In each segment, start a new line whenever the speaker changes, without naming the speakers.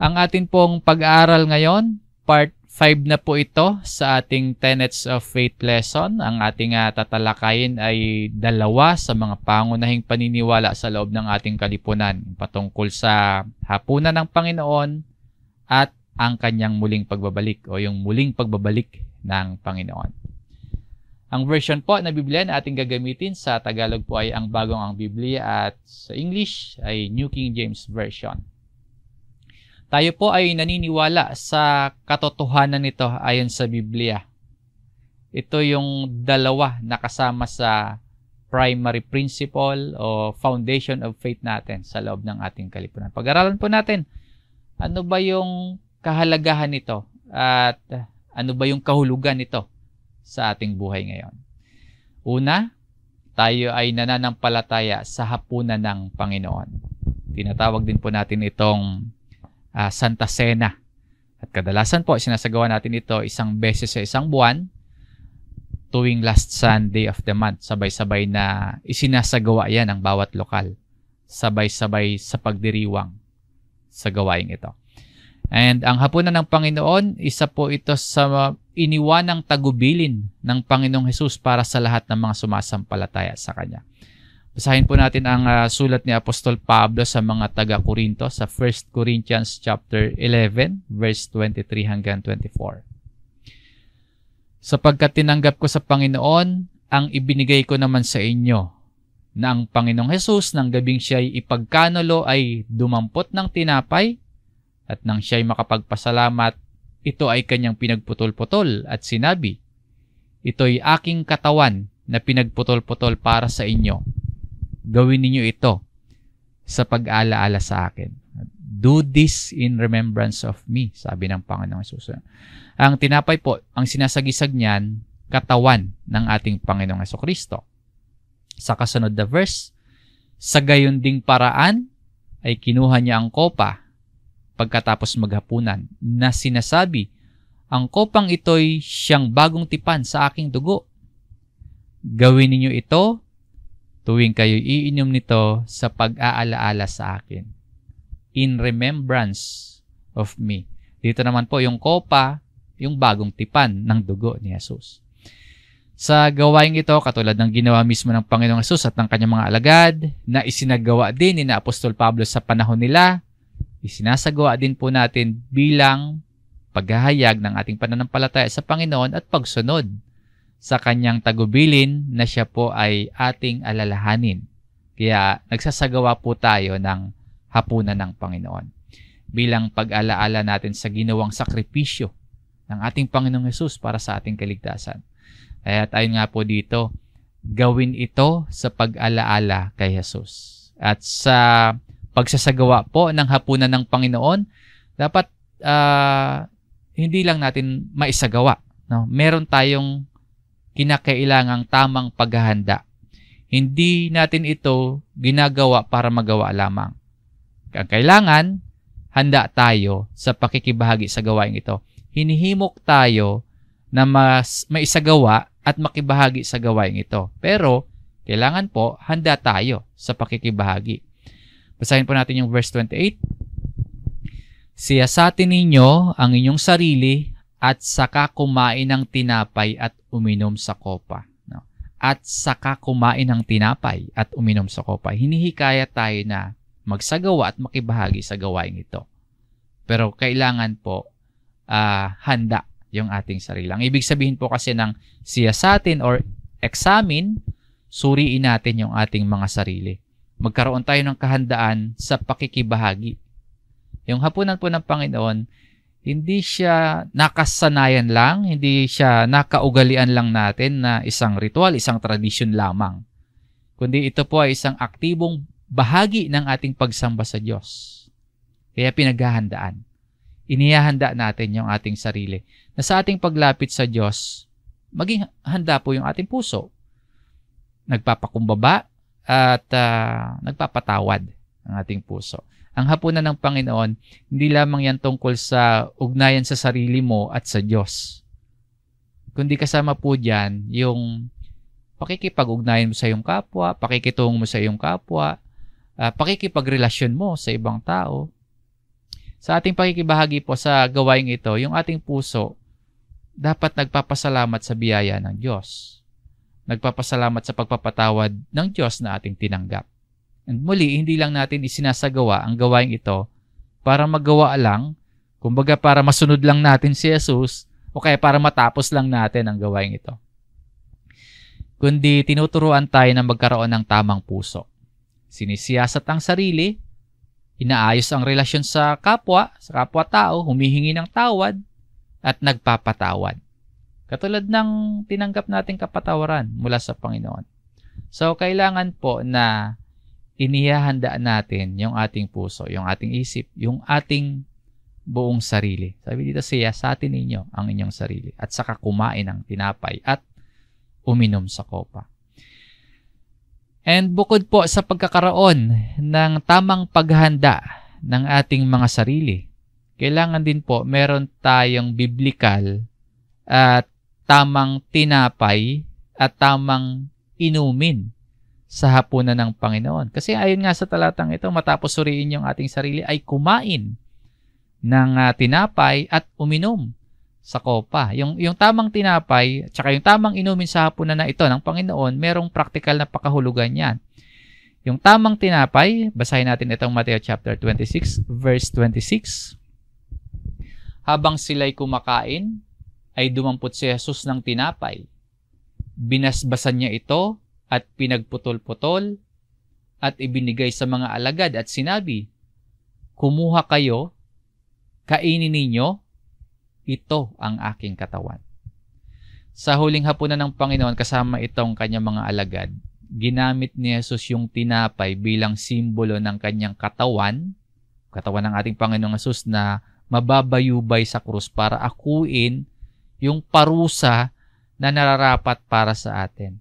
Ang atin pong pag-aaral ngayon, part 5 na po ito sa ating Tenets of Faith lesson. Ang ating tatalakayin ay dalawa sa mga pangunahing paniniwala sa loob ng ating kalipunan patungkol sa hapunan ng Panginoon at ang kanyang muling pagbabalik o yung muling pagbabalik ng Panginoon. Ang version po na Biblia na ating gagamitin sa Tagalog po ay ang Bagong ang Biblia at sa English ay New King James Version. Tayo po ay naniniwala sa katotohanan nito ayon sa Biblia. Ito yung dalawa na kasama sa primary principle o foundation of faith natin sa loob ng ating kalipunan. Pag-aralan po natin, ano ba yung kahalagahan nito at ano ba yung kahulugan nito sa ating buhay ngayon. Una, tayo ay nananampalataya sa hapunan ng Panginoon. Tinatawag din po natin itong Santa Cena. At kadalasan po, sinasagawa natin ito isang beses sa isang buwan, tuwing last Sunday of the month. Sabay-sabay na isinasagawa yan ang bawat lokal. Sabay-sabay sa pagdiriwang sa gawaing ito. And ang hapunan ng Panginoon, isa po ito sa iniwanang tagubilin ng Panginoong Hesus para sa lahat ng mga sumasampalataya sa Kanya. Basahin po natin ang sulat ni Apostol Pablo sa mga taga-Korinto sa 1 Corinthians chapter 11, verse 23 hanggang 24. Sapagkat tinanggap ko sa Panginoon ang ibinigay ko naman sa inyo, na ang Panginoong Hesus ng gabing siya'y ipagkanulo ay dumampot ng tinapay, at nang siya'y makapagpasalamat, ito ay kanyang pinagputol-putol at sinabi, ito'y aking katawan na pinagputol-putol para sa inyo. Gawin ninyo ito sa pag-alaala sa akin. Do this in remembrance of me, sabi ng Panginoong Hesus. Ang tinapay po, ang sinasagisag niyan, katawan ng ating Panginoong Hesukristo. Sa kasunod na verse, sa gayon ding paraan ay kinuha niya ang kopa pagkatapos maghapunan na sinasabi, ang kopang ito'y siyang bagong tipan sa aking dugo. Gawin ninyo ito tuwing kayo iinom nito sa pag-aalaala sa akin. In remembrance of me. Dito naman po yung kopa, yung bagong tipan ng dugo ni Jesus. Sa gawaing ito, katulad ng ginawa mismo ng Panginoong Hesus at ng kanyang mga alagad, na isinagawa din ni Apostol Pablo sa panahon nila, isinasagawa din po natin bilang paghahayag ng ating pananampalataya sa Panginoon at pagsunod sa kanyang tagubilin na siya po ay ating alalahanin. Kaya nagsasagawa po tayo ng hapunan ng Panginoon bilang pag-alaala natin sa ginawang sakripisyo ng ating Panginoong Hesus para sa ating kaligtasan. At ayon nga po dito, gawin ito sa pag-alaala kay Hesus. At sa pagsasagawa po ng hapunan ng Panginoon, dapat hindi lang natin maisagawa. No? Meron tayong kinakailangang tamang paghahanda. Hindi natin ito ginagawa para magawa lamang. Ang kailangan, handa tayo sa pakikibahagi sa gawain ito. Hinihimok tayo na maisagawa at makibahagi sa gawain ito. Pero, kailangan po, handa tayo sa pakikibahagi. Basahin po natin yung verse 28. Siyasatin ninyo ang inyong sarili at saka kumain ng tinapay at uminom sa kopa. No? At saka kumain ng tinapay at uminom sa kopa. Hinihikayat tayo na magsagawa at makibahagi sa gawain ito. Pero kailangan po handa yung ating sarili. Ang ibig sabihin po kasi ng siyasatin or examine, suriin natin yung ating mga sarili. Magkaroon tayo ng kahandaan sa pakikibahagi. Yung hapunan po ng Panginoon, hindi siya nakasanayan lang, hindi siya nakaugalian lang natin na isang ritual, isang tradisyon lamang. Kundi ito po ay isang aktibong bahagi ng ating pagsamba sa Diyos. Kaya pinaghahandaan. Inihahanda natin yung ating sarili. Na sa ating paglapit sa Diyos, maging handa po yung ating puso. Nagpapakumbaba, at nagpapatawad ang ating puso. Ang hapunan ng Panginoon, hindi lamang yan tungkol sa ugnayan sa sarili mo at sa Diyos. Kundi kasama po dyan yung pakikipag-ugnayan mo sa iyong kapwa, pakikitungo mo sa iyong kapwa, pakikipagrelasyon mo sa ibang tao. Sa ating pakikibahagi po sa gawaing ito, yung ating puso dapat nagpapasalamat sa biyaya ng Diyos. Nagpapasalamat sa pagpapatawad ng Diyos na ating tinanggap. And muli, hindi lang natin isinasagawa ang gawaing ito para magawa lang, kumbaga para masunod lang natin si Jesus, o kaya para matapos lang natin ang gawaing ito. Kundi tinuturuan tayo na magkaroon ng tamang puso. Sinisiyasat ang sarili, inaayos ang relasyon sa kapwa-tao, humihingi ng tawad, at nagpapatawad. Katulad ng tinanggap nating kapatawaran mula sa Panginoon. So, kailangan po na inihahanda natin yung ating puso, yung ating isip, yung ating buong sarili. Sabi dito siya, sa atin ninyo ang inyong sarili. At saka kumain ng tinapay at uminom sa kopa. And bukod po sa pagkakaroon ng tamang paghahanda ng ating mga sarili, kailangan din po meron tayong biblikal at tamang tinapay at tamang inumin sa hapunan ng Panginoon. Kasi ayon nga sa talatang ito, matapos suriin yung ating sarili ay kumain ng tinapay at uminom sa kopa. Yung tamang tinapay at yung tamang inumin sa hapunan na ito ng Panginoon, merong praktikal na pakahulugan yan. Yung tamang tinapay, basahin natin itong Mateo chapter 26, verse 26. Habang sila'y kumakain, ay dumampot si Jesus ng tinapay. Binasbasan niya ito at pinagputol-putol at ibinigay sa mga alagad at sinabi, "Kumuha kayo, kainin ninyo, ito ang aking katawan." Sa huling hapunan ng Panginoon kasama itong kanyang mga alagad, ginamit ni Jesus yung tinapay bilang simbolo ng kanyang katawan ng ating Panginoong Jesus na mababayubay sa krus para akuin yung parusa na nararapat para sa atin.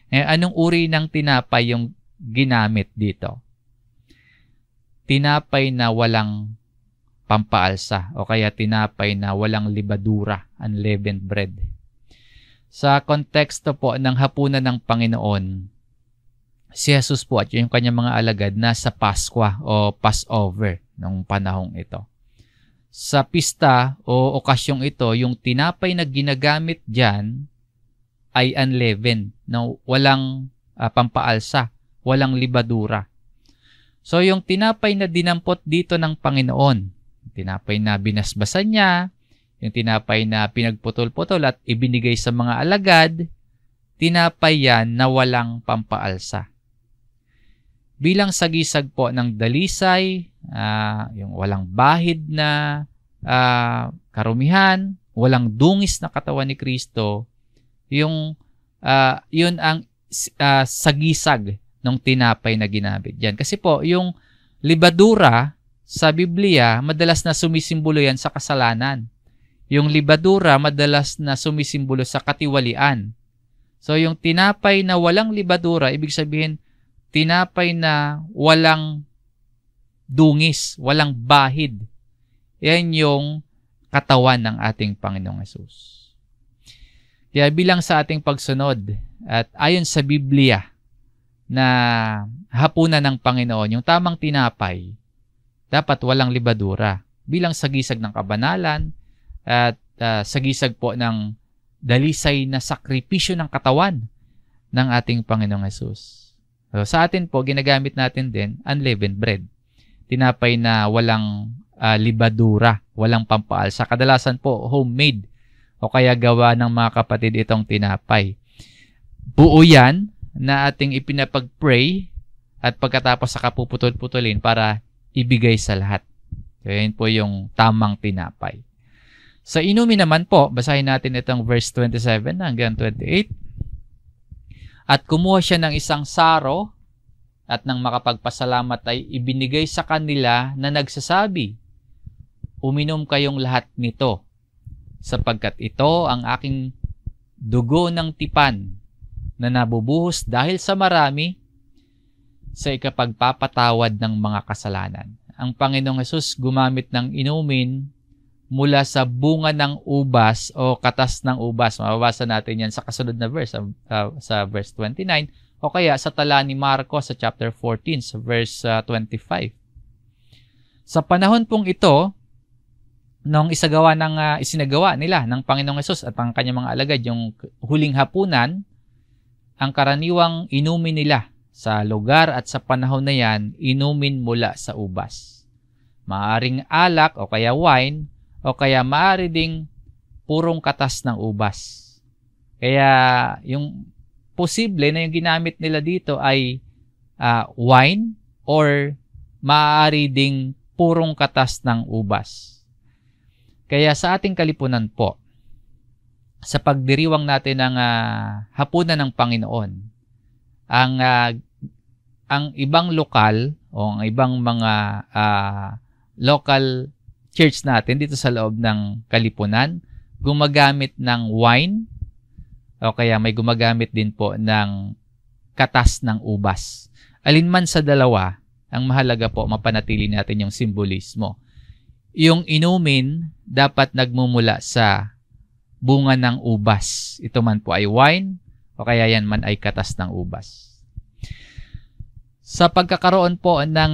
Anong uri ng tinapay yung ginamit dito? Tinapay na walang pampaalsa o kaya tinapay na walang libadura, unleavened bread. Sa konteksto po ng hapunan ng Panginoon, si Jesus po at yung kanyang mga alagad nasa Pasko o Passover noong panahong ito. Sa pista o okasyong ito, yung tinapay na ginagamit dyan ay unleavened, na walang pampaalsa, walang libadura. So yung tinapay na dinampot dito ng Panginoon, tinapay na binasbasan niya, yung tinapay na pinagputol-putol at ibinigay sa mga alagad, tinapay yan na walang pampaalsa. Bilang sagisag po ng dalisay, yung walang bahid na karumihan, walang dungis na katawan ni Kristo, yun ang sagisag ng tinapay na ginamit diyan. Kasi po, yung libadura sa Biblia, madalas na sumisimbolo yan sa kasalanan. Yung libadura, madalas na sumisimbolo sa katiwalian. So, yung tinapay na walang libadura, ibig sabihin, tinapay na walang dungis, walang bahid. Yan yung katawan ng ating Panginoong Hesus. Kaya bilang sa ating pagsunod, at ayon sa Biblia na hapunan ng Panginoon, yung tamang tinapay, dapat walang libadura. Bilang sagisag ng kabanalan at sagisag po ng dalisay na sakripisyo ng katawan ng ating Panginoong Hesus. So, sa atin po, ginagamit natin din unleavened bread. Tinapay na walang libadura, walang pampaalsa. Kadalasan po, homemade o kaya gawa ng mga kapatid itong tinapay. Buo yan na ating ipinapag-pray at pagkatapos sa kapuputol-putulin para ibigay sa lahat. So, yan po yung tamang tinapay. Sa inumin naman po, basahin natin itong verse 27 hanggang 28. At kumuha siya ng isang saro at nang makapagpasalamat ay ibinigay sa kanila na nagsasabi, "Uminom kayong lahat nito, sapagkat ito ang aking dugo ng tipan na nabubuhos dahil sa marami sa ikapagpapatawad ng mga kasalanan." Ang Panginoong Hesus gumamit ng inumin mula sa bunga ng ubas o katas ng ubas. Mababasa natin yan sa kasunod na verse, sa verse 29, o kaya sa tala ni Marcos sa chapter 14, sa verse 25. Sa panahon pong ito, nung isinagawa nila ng Panginoong Hesus at ang kanyang mga alagad yung huling hapunan, ang karaniwang inumin nila sa lugar at sa panahon na yan, inumin mula sa ubas. Maaring alak o kaya wine o kaya maari ding purong katas ng ubas. Kaya yung posible na yung ginamit nila dito ay wine or maaari ding purong katas ng ubas. Kaya sa ating kalipunan po, sa pagdiriwang natin ng hapunan ng Panginoon, ang ibang lokal o ang ibang mga local church natin dito sa loob ng kalipunan, gumagamit ng wine o kaya may gumagamit din po ng katas ng ubas. Alinman sa dalawa, ang mahalaga po mapanatili natin yung simbolismo. Yung inumin dapat nagmumula sa bunga ng ubas. Ito man po ay wine o kaya yan man ay katas ng ubas. Sa pagkakaroon po ng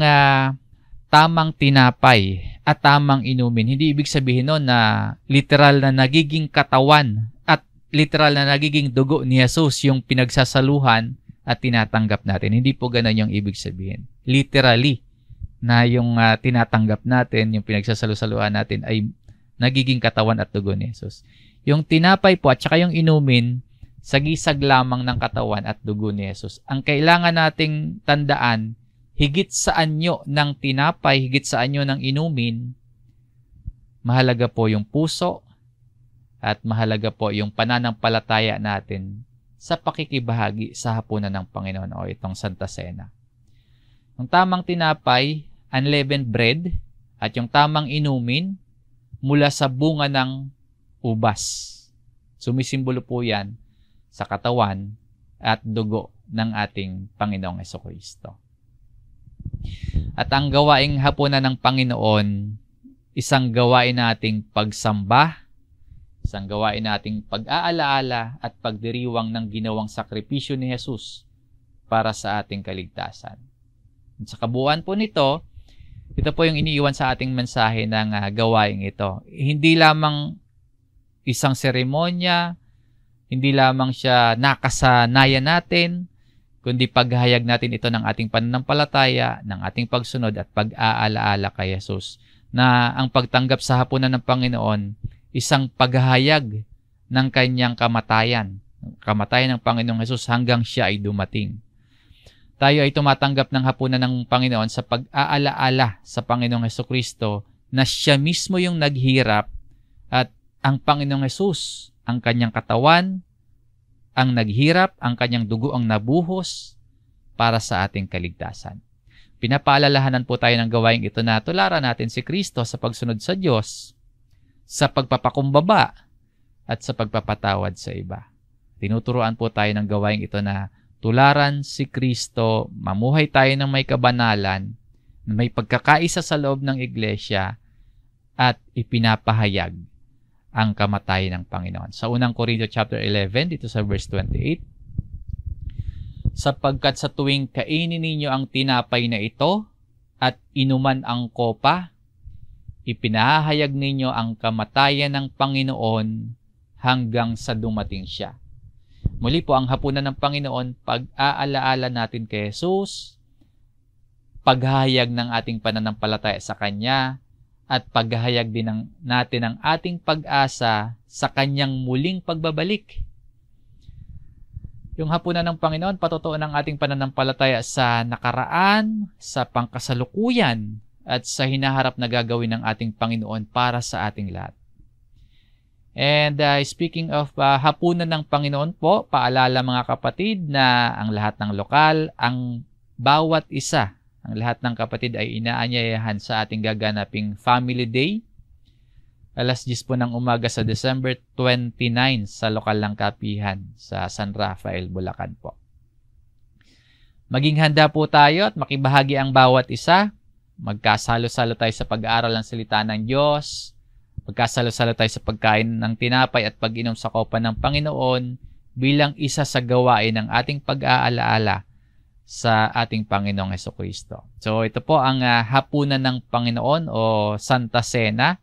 tamang tinapay at tamang inumin, hindi ibig sabihin nun na literal na nagiging katawan at literal na nagiging dugo ni Jesus yung pinagsasaluhan at tinatanggap natin. Hindi po ganun yung ibig sabihin. Literally, na yung tinatanggap natin, yung pinagsasalusaluhan natin ay nagiging katawan at dugo ni Jesus. Yung tinapay po at saka yung inumin, sagisag lamang ng katawan at dugo ni Jesus. Ang kailangan nating tandaan, higit sa anyo ng tinapay, higit sa anyo ng inumin, mahalaga po yung puso at mahalaga po yung pananampalataya natin sa pakikibahagi sa hapunan ng Panginoon o itong Santa Cena. Yung tamang tinapay, unleavened bread, at yung tamang inumin mula sa bunga ng ubas. Sumisimbolo po yan sa katawan at dugo ng ating Panginoong Hesukristo. At ang gawaing hapunan ng Panginoon, isang gawain nating pagsamba, isang gawain nating pag-aalaala at pagdiriwang ng ginawang sakripisyo ni Jesus para sa ating kaligtasan. At sa kabuuan po nito, ito po yung iniiwan sa ating mensahe ng gawaing ito. Hindi lamang isang seremonya, hindi lamang siya nakasanayan natin, kundi paghahayag natin ito ng ating pananampalataya, ng ating pagsunod at pag-aalaala kay Jesus, na ang pagtanggap sa hapunan ng Panginoon, isang paghahayag ng kanyang kamatayan ng Panginoong Jesus hanggang siya ay dumating. Tayo ay tumatanggap ng hapunan ng Panginoon sa pag-aalaala sa Panginoong Hesukristo na siya mismo yung naghirap at ang Panginoong Jesus, ang kanyang katawan, ang naghirap, ang kanyang dugo ang nabuhos para sa ating kaligtasan. Pinapaalalahanan po tayo ng gawaing ito na tularan natin si Kristo sa pagsunod sa Diyos, sa pagpapakumbaba at sa pagpapatawad sa iba. Tinuturuan po tayo ng gawaing ito na tularan si Kristo, mamuhay tayo ng may kabanalan, may pagkakaisa sa loob ng iglesia, at ipinapahayag ang kamatayan ng Panginoon. Sa unang Korinto chapter 11, dito sa verse 28, sapagkat sa tuwing kainin ninyo ang tinapay na ito at inuman ang kopa, ipinahayag ninyo ang kamatayan ng Panginoon hanggang sa dumating siya. Muli po, ang hapunan ng Panginoon, pag-aalaala natin kay Jesus, paghahayag ng ating pananampalataya sa Kanya, at paghahayag din natin ang ating pag-asa sa Kanyang muling pagbabalik. Yung hapunan ng Panginoon, patutuon ang ating pananampalataya sa nakaraan, sa pangkasalukuyan, at sa hinaharap na gagawin ng ating Panginoon para sa ating lahat. And speaking of hapunan ng Panginoon po, paalala mga kapatid na ang lahat ng lokal, ang bawat isa, ang lahat ng kapatid ay inaanyayahan sa ating gaganaping Family Day. Alas 10 po ng umaga sa December 29 sa lokal ng kapihan sa San Rafael, Bulacan po. Maging handa po tayo at makibahagi ang bawat isa. Magkasalo-salo tayo sa pag-aaral ng salita ng Diyos. Magkasalo-salo tayo sa pagkain ng tinapay at pag-inom sa kopa ng Panginoon bilang isa sa gawain ng ating pag-aalaala sa ating Panginoong Hesukristo. So ito po ang hapunan ng Panginoon o Santa Cena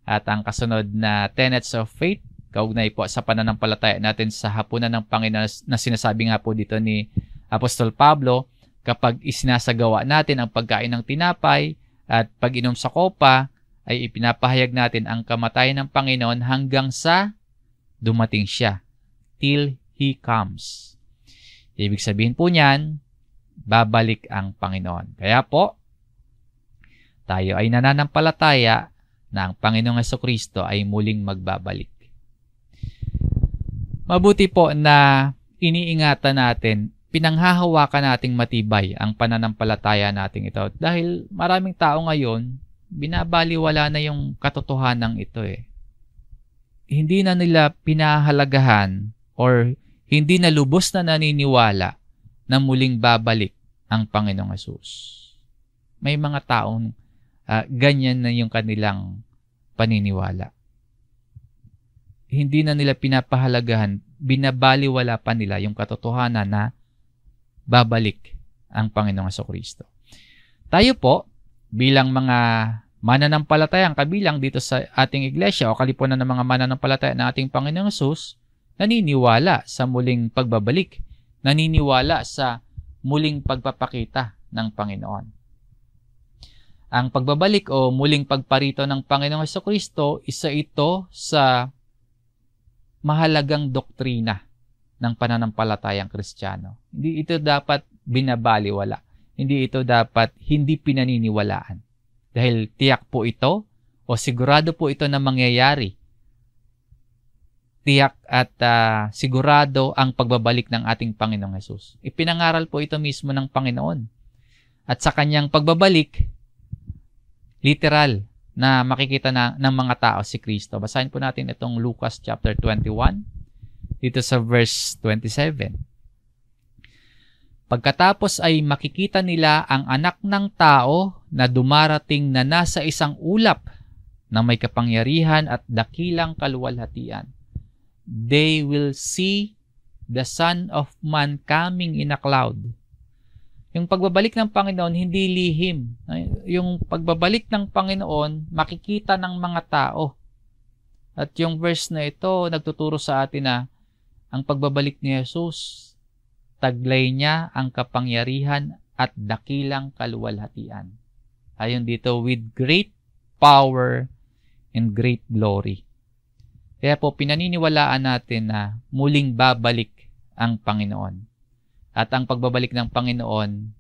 at ang kasunod na tenets of faith kaugnay po sa pananampalataya natin sa hapunan ng Panginoon na sinasabi nga po dito ni Apostol Pablo, kapag isinasagawa natin ang pagkain ng tinapay at pag-inom sa kopa, ay ipinapahayag natin ang kamatayan ng Panginoon hanggang sa dumating siya, till He comes. Ibig sabihin po niyan, babalik ang Panginoon. Kaya po, tayo ay nananampalataya na ang Panginoong Hesukristo ay muling magbabalik. Mabuti po na iniingatan natin, pinanghahawakan nating matibay ang pananampalataya nating ito. Dahil maraming tao ngayon, binabaliwala na yung katotohanan ito eh. Hindi na nila pinahalagahan or hindi na lubos na naniniwala na muling babalik ang Panginoong Hesus. May mga taong ganyan na yung kanilang paniniwala. Hindi na nila pinapahalagahan, binabaliwala pa nila yung katotohanan na babalik ang Panginoong Hesukristo. Tayo po, bilang mga mananampalatayang kabilang dito sa ating iglesia o kalipunan ng mga mananampalataya ng ating Panginoong Hesus, naniniwala sa muling pagbabalik, naniniwala sa muling pagpapakita ng Panginoon. Ang pagbabalik o muling pagparito ng Panginoong Hesukristo, isa ito sa mahalagang doktrina ng pananampalatayang Kristiyano. Hindi ito dapat binabaliwala. Hindi ito dapat hindi pinaniniwalaan. Dahil tiyak po ito o sigurado po ito na mangyayari. Tiyak at sigurado ang pagbabalik ng ating Panginoong Hesus. Ipinangaral po ito mismo ng Panginoon. At sa kanyang pagbabalik, literal na makikita ng mga tao si Kristo. Basahin po natin itong Lucas chapter 21, dito sa verse 27. Pagkatapos ay makikita nila ang anak ng tao na dumarating na nasa isang ulap na may kapangyarihan at dakilang kaluwalhatian. They will see the Son of Man coming in a cloud. Yung pagbabalik ng Panginoon, hindi lihim. Yung pagbabalik ng Panginoon, makikita ng mga tao. At yung verse na ito, nagtuturo sa atin na ang pagbabalik ni Jesus, taglay niya ang kapangyarihan at dakilang kaluwalhatian. Ayon dito, with great power and great glory. Kaya po, pinaniniwalaan natin na muling babalik ang Panginoon. At ang pagbabalik ng Panginoon,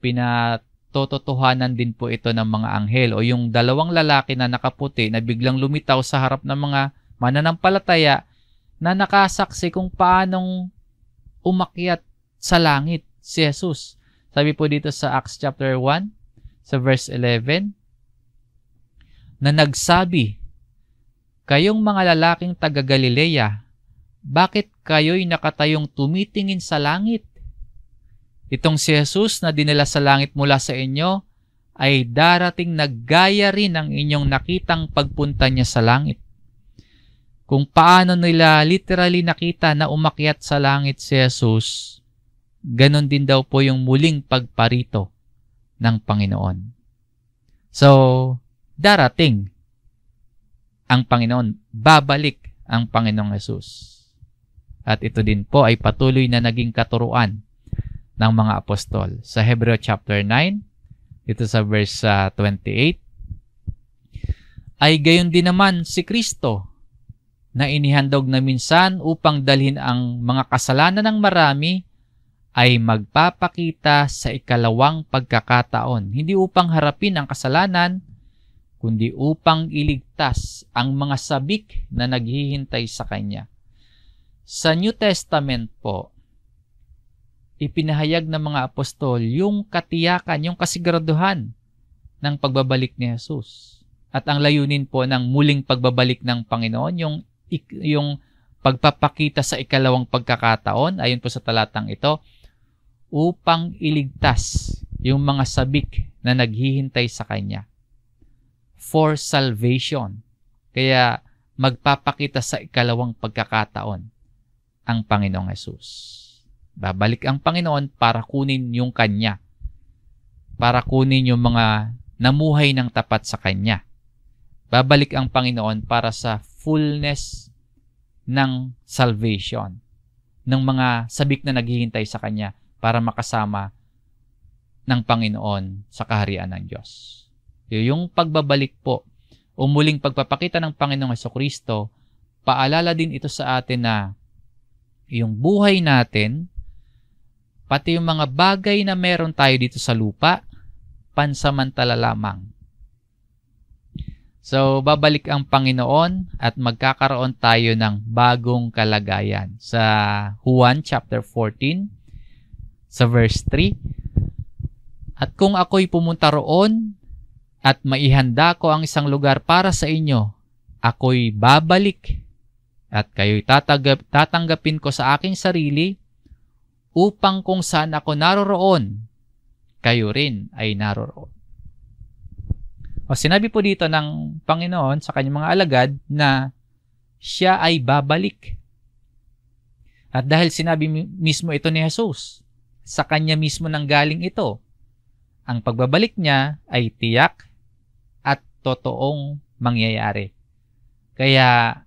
pinatototohanan din po ito ng mga anghel o yung dalawang lalaki na nakaputi na biglang lumitaw sa harap ng mga mananampalataya na nakasaksi kung paanong umakyat sa langit si Jesus. Sabi po dito sa Acts chapter 1, sa verse 11, na nagsabi, "Kayong mga lalaking taga Galilea, bakit kayo'y nakatayong tumitingin sa langit? Itong si Jesus na dinala sa langit mula sa inyo ay darating na gaya rin ang inyong nakitang pagpunta niya sa langit." Kung paano nila literally nakita na umakyat sa langit si Jesus, ganon din daw po yung muling pagparito ng Panginoon. So, darating ang Panginoon, babalik ang Panginoong Jesus. At ito din po ay patuloy na naging katuruan ng mga apostol. Sa Hebreo chapter 9, ito sa verse 28, ay gayon din naman si Kristo na inihandog na minsan upang dalhin ang mga kasalanan ng marami ay magpapakita sa ikalawang pagkakataon. Hindi upang harapin ang kasalanan, kundi upang iligtas ang mga sabik na naghihintay sa Kanya. Sa New Testament po, ipinahayag ng mga apostol yung katiyakan, yung kasiguraduhan ng pagbabalik ni Jesus. At ang layunin po ng muling pagbabalik ng Panginoon, yung pagpapakita sa ikalawang pagkakataon, ayon po sa talatang ito, upang iligtas yung mga sabik na naghihintay sa Kanya. For salvation. Kaya magpapakita sa ikalawang pagkakataon ang Panginoong Hesus. Babalik ang Panginoon para kunin yung Kanya. Para kunin yung mga namuhay ng tapat sa Kanya. Babalik ang Panginoon para sa fullness ng salvation. Ng mga sabik na naghihintay sa Kanya para makasama ng Panginoon sa kaharian ng Diyos. Yung pagbabalik po o muling pagpapakita ng Panginoong Hesukristo, paalala din ito sa atin na yung buhay natin, pati yung mga bagay na meron tayo dito sa lupa, pansamantala lamang. So, babalik ang Panginoon at magkakaroon tayo ng bagong kalagayan. Sa Juan chapter 14, sa verse 3, "At kung ako'y pumunta roon at maihanda ko ang isang lugar para sa inyo, ako'y babalik at kayo'y tatanggapin ko sa aking sarili upang kung saan ako naroroon, kayo rin ay naroroon." O sinabi po dito ng Panginoon sa kanyang mga alagad na siya ay babalik. At dahil sinabi mismo ito ni Jesus, sa kanya mismo nanggaling ito, ang pagbabalik niya ay tiyak at totoong mangyayari. Kaya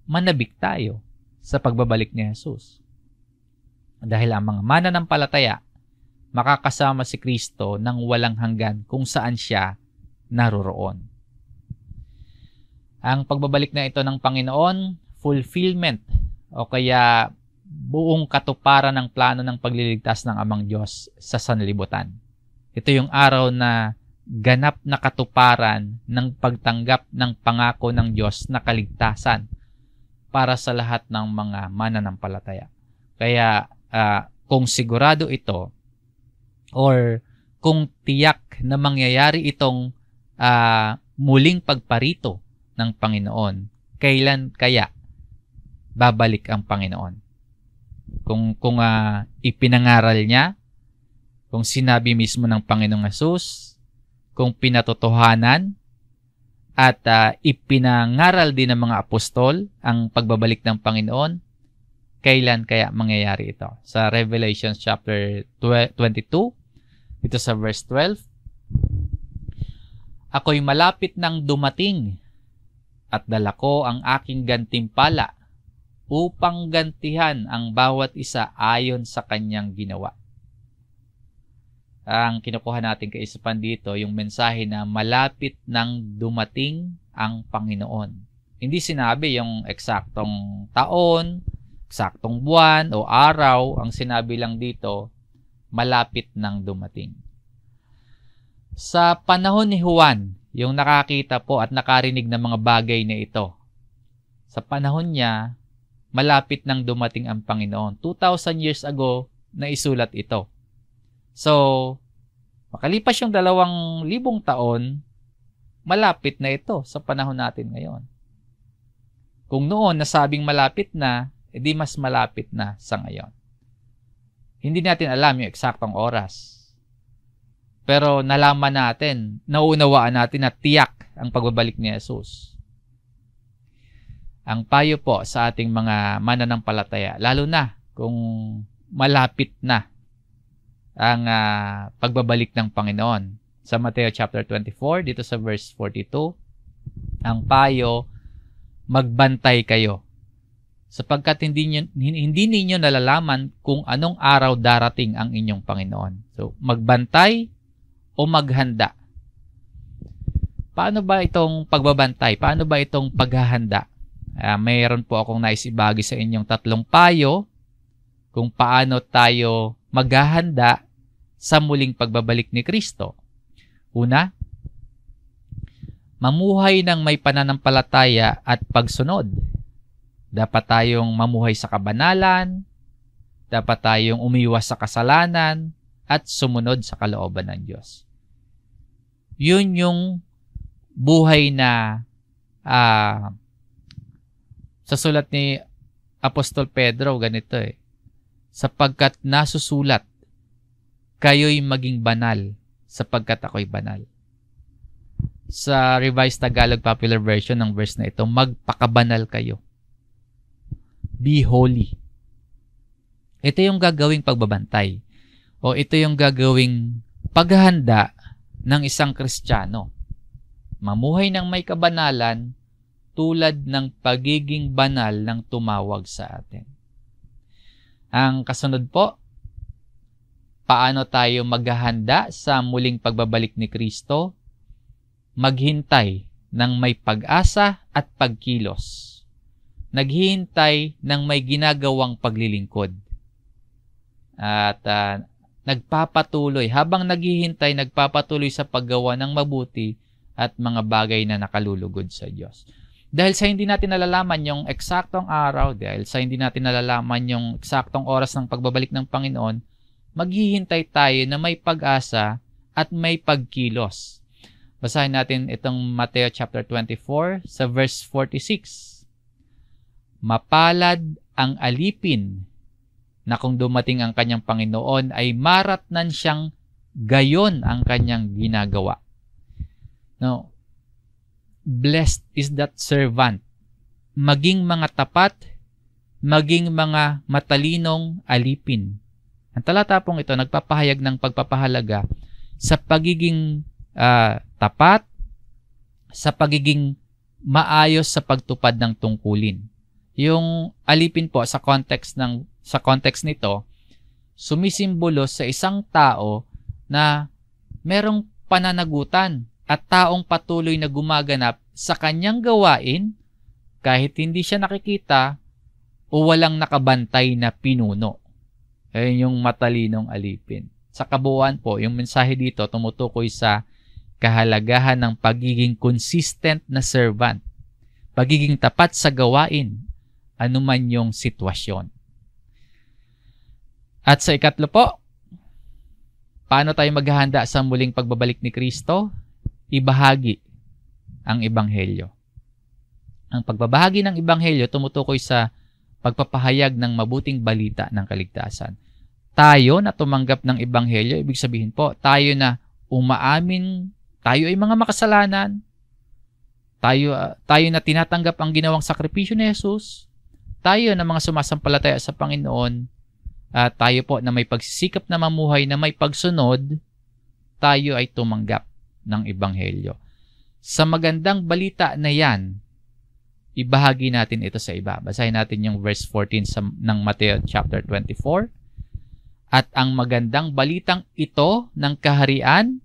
manabik tayo sa pagbabalik ni Jesus. Dahil ang mga mananampalataya makakasama si Kristo ng walang hanggan kung saan siya naroroon. Ang pagbabalik na ito ng Panginoon, fulfillment o kaya buong katuparan ng plano ng pagliligtas ng Amang Diyos sa sanlibutan. Ito yung araw na ganap na katuparan ng pagtanggap ng pangako ng Diyos na kaligtasan para sa lahat ng mga mananampalataya. Kaya kung sigurado ito or kung tiyak na mangyayari itong muling pagparito ng Panginoon, kailan kaya babalik ang Panginoon? Kung ipinangaral niya, kung sinabi mismo ng Panginoong Hesus, kung pinatotohanan at ipinangaral din ng mga apostol ang pagbabalik ng Panginoon, kailan kaya mangyayari ito? Sa Revelation chapter 22, ito sa verse 12, "Ako'y malapit nang dumating at dala ko ang aking gantimpala upang gantihan ang bawat isa ayon sa kanyang ginawa." Ang kinukuha natin kaisipan dito, yung mensahe na malapit nang dumating ang Panginoon. Hindi sinabi yung eksaktong taon, eksaktong buwan o araw. Ang sinabi lang dito, malapit nang dumating. Sa panahon ni Juan, yung nakakita po at nakarinig ng mga bagay na ito, sa panahon niya, malapit nang dumating ang Panginoon. 2,000 years ago, naisulat ito. So, makalipas yung 2,000 taon, malapit na ito sa panahon natin ngayon. Kung noon nasabing malapit na, edi mas malapit na sa ngayon. Hindi natin alam yung eksaktong oras. Pero nalaman natin, nauunawaan natin na tiyak ang pagbabalik ni Jesus. Ang payo po sa ating mga mananampalataya, lalo na kung malapit na ang pagbabalik ng Panginoon. Sa Mateo chapter 24, dito sa verse 42, ang payo, magbantay kayo. Sapagkat hindi ninyo nalalaman kung anong araw darating ang inyong Panginoon. So, magbantay o maghanda. Paano ba itong pagbabantay? Paano ba itong paghahanda? Mayroon po akong naisibagi sa inyong 3 payo kung paano tayo maghahanda sa muling pagbabalik ni Kristo. Una, mamuhay ng may pananampalataya at pagsunod. Dapat tayong mamuhay sa kabanalan, dapat tayong umiwas sa kasalanan, at sumunod sa kalooban ng Diyos. Yun yung buhay na sa sulat ni Apostol Pedro, ganito sapagkat nasusulat, kayo'y maging banal sapagkat ako'y banal. Sa Revised Tagalog Popular Version ng verse na ito, magpakabanal kayo. Be holy. Ito yung gagawing pagbabantay o ito yung gagawing paghahanda ng isang Kristiyano. Mamuhay ng may kabanalan tulad ng pagiging banal ng tumawag sa atin. Ang kasunod po, paano tayo maghahanda sa muling pagbabalik ni Kristo? Maghintay ng may pag-asa at pagkilos. Naghihintay ng may ginagawang paglilingkod. At nagpapatuloy, habang naghihintay, nagpapatuloy sa paggawa ng mabuti at mga bagay na nakalulugod sa Diyos. Dahil sa hindi natin nalalaman yung eksaktong araw, dahil sa hindi natin nalalaman yung eksaktong oras ng pagbabalik ng Panginoon, maghihintay tayo na may pag-asa at may pagkilos. Basahin natin itong Mateo chapter 24 sa verse 46. Mapalad ang alipin na kung dumating ang kanyang Panginoon ay maratnan siyang gayon ang kanyang ginagawa. No, blessed is that servant. Maging mga tapat, maging mga matalinong alipin. Ang talata pong ito nagpapahayag ng pagpapahalaga sa pagiging tapat, sa pagiging maayos sa pagtupad ng tungkulin. Yung alipin po sa context nito, sumisimbolo sa isang tao na merong pananagutan at taong patuloy na gumaganap sa kanyang gawain kahit hindi siya nakikita o walang nakabantay na pinuno. Ayun yung matalinong alipin. Sa kabuuan po, yung mensahe dito tumutukoy sa kahalagahan ng pagiging consistent na servant, pagiging tapat sa gawain, anuman yung sitwasyon. At sa ikatlo po, paano tayo maghahanda sa muling pagbabalik ni Kristo? Ibahagi ang Ebanghelyo. Ang pagbabahagi ng Ebanghelyo tumutukoy sa pagpapahayag ng mabuting balita ng kaligtasan. Tayo na tumanggap ng Ebanghelyo, ibig sabihin po, tayo na umaamin, tayo ay mga makasalanan, tayo na tinatanggap ang ginawang sakripisyo ni Jesus, tayo na mga sumasampalataya sa Panginoon, tayo po na may pagsisikap na mamuhay, na may pagsunod, tayo ay tumanggap ng Ebanghelyo. Sa magandang balita na yan, ibahagi natin ito sa iba. Basahin natin yung verse 14 ng Mateo chapter 24. At ang magandang balitang ito ng kaharian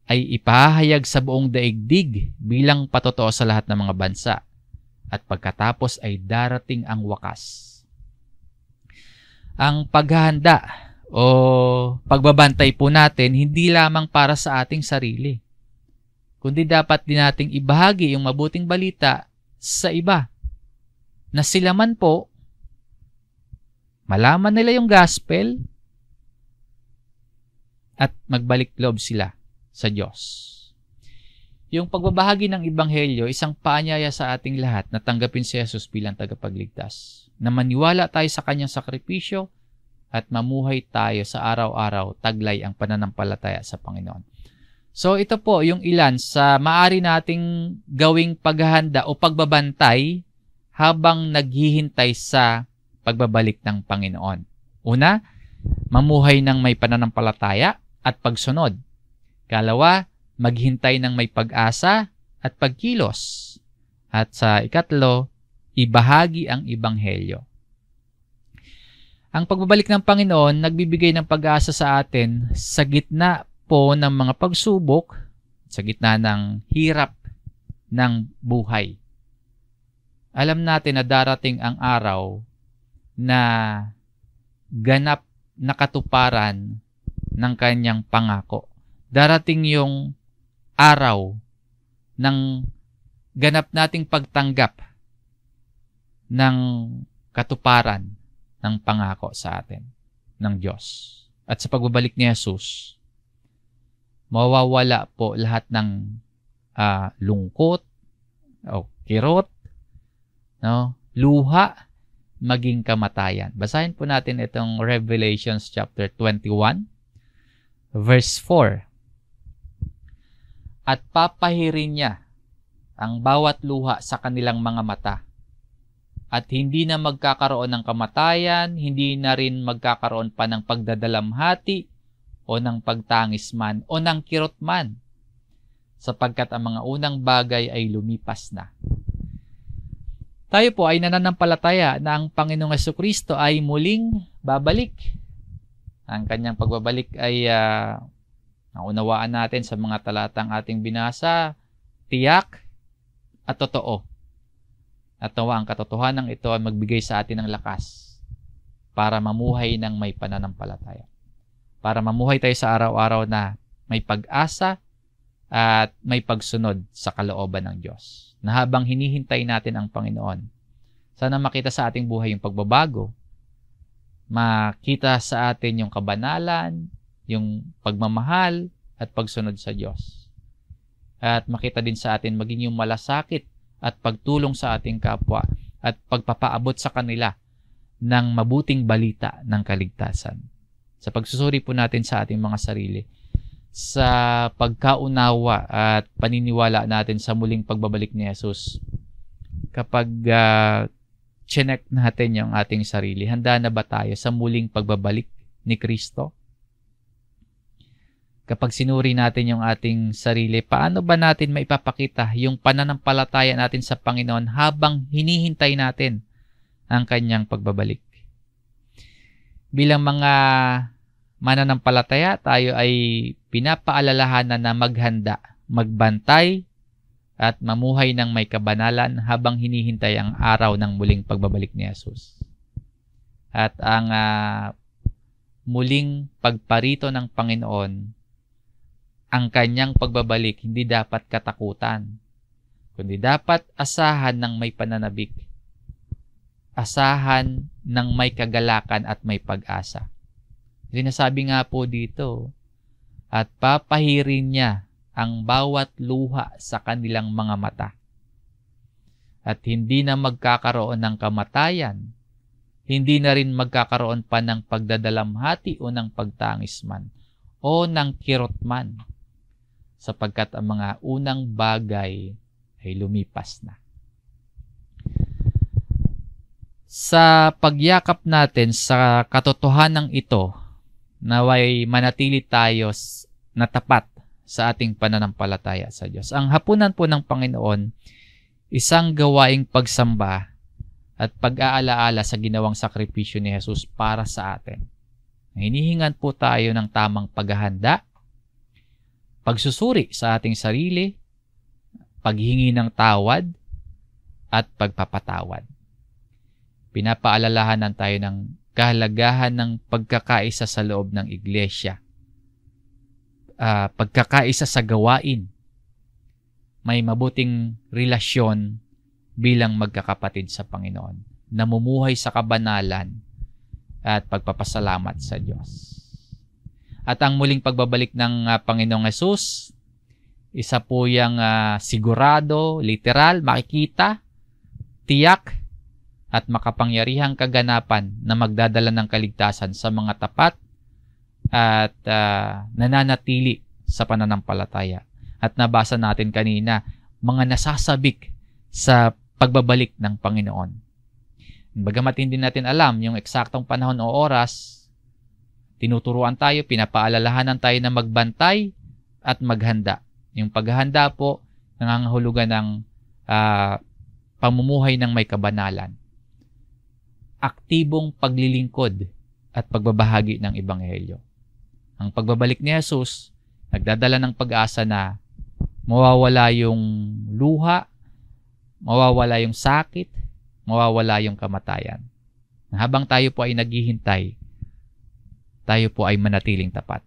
ay ipahayag sa buong daigdig bilang patotoo sa lahat ng mga bansa. At pagkatapos ay darating ang wakas. Ang paghahanda o pagbabantay po natin hindi lamang para sa ating sarili, kundi dapat din nating ibahagi yung mabuting balita sa iba na sila man po malaman nila yung gospel at magbalik loob sila sa Diyos. Yung pagbabahagi ng Ebanghelyo, isang paanyaya sa ating lahat na tanggapin si Jesus bilang tagapagligtas, na maniwala tayo sa kanyang sakripisyo at mamuhay tayo sa araw-araw taglay ang pananampalataya sa Panginoon. So ito po yung ilan sa maaari nating gawing paghahanda o pagbabantay habang naghihintay sa pagbabalik ng Panginoon. Una, mamuhay ng may pananampalataya at pagsunod. Kalawa, maghintay ng may pag-asa at pagkilos. At sa ikatlo, ibahagi ang Ebanghelyo. Ang pagbabalik ng Panginoon nagbibigay ng pag-asa sa atin sa gitna po ng mga pagsubok, sa gitna ng hirap ng buhay. Alam natin na darating ang araw na ganap na katuparan ng kanyang pangako. Darating yung araw ng ganap nating pagtanggap ng katuparan ng pangako sa atin ng Diyos. At sa pagbabalik ni Jesus, mawawala po lahat ng lungkot o kirot, no? Luha, maging kamatayan. Basahin po natin itong Revelations chapter 21, verse 4. At papahirin niya ang bawat luha sa kanilang mga mata, at hindi na magkakaroon ng kamatayan, hindi na rin magkakaroon pa ng pagdadalamhati o ng pagtangis man o ng kirot man, sapagkat ang mga unang bagay ay lumipas na. Tayo po ay nananampalataya na ang Panginoong Jesucristo ay muling babalik. Ang kanyang pagbabalik ay naunawaan natin sa mga talatang ating binasa, tiyak at totoo. At nawa ang katotohanan ito ay magbigay sa atin ng lakas para mamuhay ng may pananampalataya. Para mamuhay tayo sa araw-araw na may pag-asa at may pagsunod sa kalooban ng Diyos. Na habang hinihintay natin ang Panginoon, sana makita sa ating buhay yung pagbabago, makita sa atin yung kabanalan, yung pagmamahal at pagsunod sa Diyos. At makita din sa atin maging yung malasakit at pagtulong sa ating kapwa at pagpapaabot sa kanila ng mabuting balita ng kaligtasan. Sa pagsusuri po natin sa ating mga sarili, sa pagkaunawa at paniniwala natin sa muling pagbabalik ni Jesus. Kapag chinek natin yung ating sarili, handa na ba tayo sa muling pagbabalik ni Kristo? Kapag sinuri natin yung ating sarili, paano ba natin maipapakita yung pananampalataya natin sa Panginoon habang hinihintay natin ang kanyang pagbabalik? Bilang mga mananampalataya, tayo ay pinapaalalahanan na maghanda, magbantay, at mamuhay ng may kabanalan habang hinihintay ang araw ng muling pagbabalik ni Jesus. At ang muling pagparito ng Panginoon, ang kanyang pagbabalik, hindi dapat katakutan, kundi dapat asahan ng may pananabik, asahan ng may kagalakan at may pag-asa. Sinasabi nga po dito, at papahirin niya ang bawat luha sa kanilang mga mata. At hindi na magkakaroon ng kamatayan, hindi na rin magkakaroon pa ng pagdadalamhati o ng pagtangis man, o ng kirot man, sapagkat ang mga unang bagay ay lumipas na. Sa pagyakap natin sa katotohanan ito, naway manatili tayo na tapat sa ating pananampalataya sa Diyos. Ang hapunan po ng Panginoon, isang gawaing pagsamba at pag-aalaala sa ginawang sakripisyo ni Jesus para sa atin. Hinihingan po tayo ng tamang paghahanda, pagsusuri sa ating sarili, paghingi ng tawad, at pagpapatawad. Pinapaalalahanan tayo ng kahalagahan ng pagkakaisa sa loob ng iglesia. Pagkakaisa sa gawain. May mabuting relasyon bilang magkakapatid sa Panginoon. Namumuhay sa kabanalan at pagpapasalamat sa Diyos. At ang muling pagbabalik ng Panginoong Hesus, isa po yung sigurado, literal, makikita, tiyak, at makapangyarihang kaganapan na magdadala ng kaligtasan sa mga tapat at nananatili sa pananampalataya. At nabasa natin kanina, mga nasasabik sa pagbabalik ng Panginoon. Bagamat hindi natin alam yung eksaktong panahon o oras, tinuturuan tayo, pinapaalalahanan tayo na magbantay at maghanda. Yung paghahanda po, nangangahulugan ng pamumuhay ng may kabanalan. Aktibong paglilingkod at pagbabahagi ng Ebanghelyo. Ang pagbabalik ni Jesus, nagdadala ng pag-asa na mawawala yung luha, mawawala yung sakit, mawawala yung kamatayan. Habang tayo po ay naghihintay, tayo po ay manatiling tapat.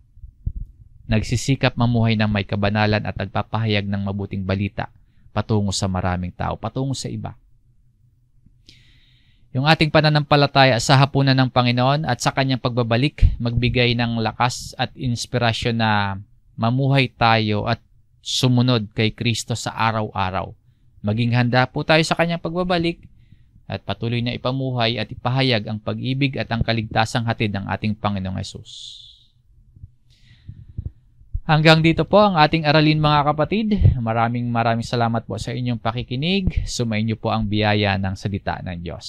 Nagsisikap mamuhay ng may kabanalan at nagpapahayag ng mabuting balita patungo sa maraming tao, patungo sa iba. Yung ating pananampalataya sa hapunan ng Panginoon at sa kanyang pagbabalik, magbigay ng lakas at inspirasyon na mamuhay tayo at sumunod kay Kristo sa araw-araw. Maging handa po tayo sa kanyang pagbabalik at patuloy na ipamuhay at ipahayag ang pag-ibig at ang kaligtasang hatid ng ating Panginoong Hesus. Hanggang dito po ang ating aralin mga kapatid. Maraming salamat po sa inyong pakikinig. Sumainyo po ang biyaya ng salita ng Diyos.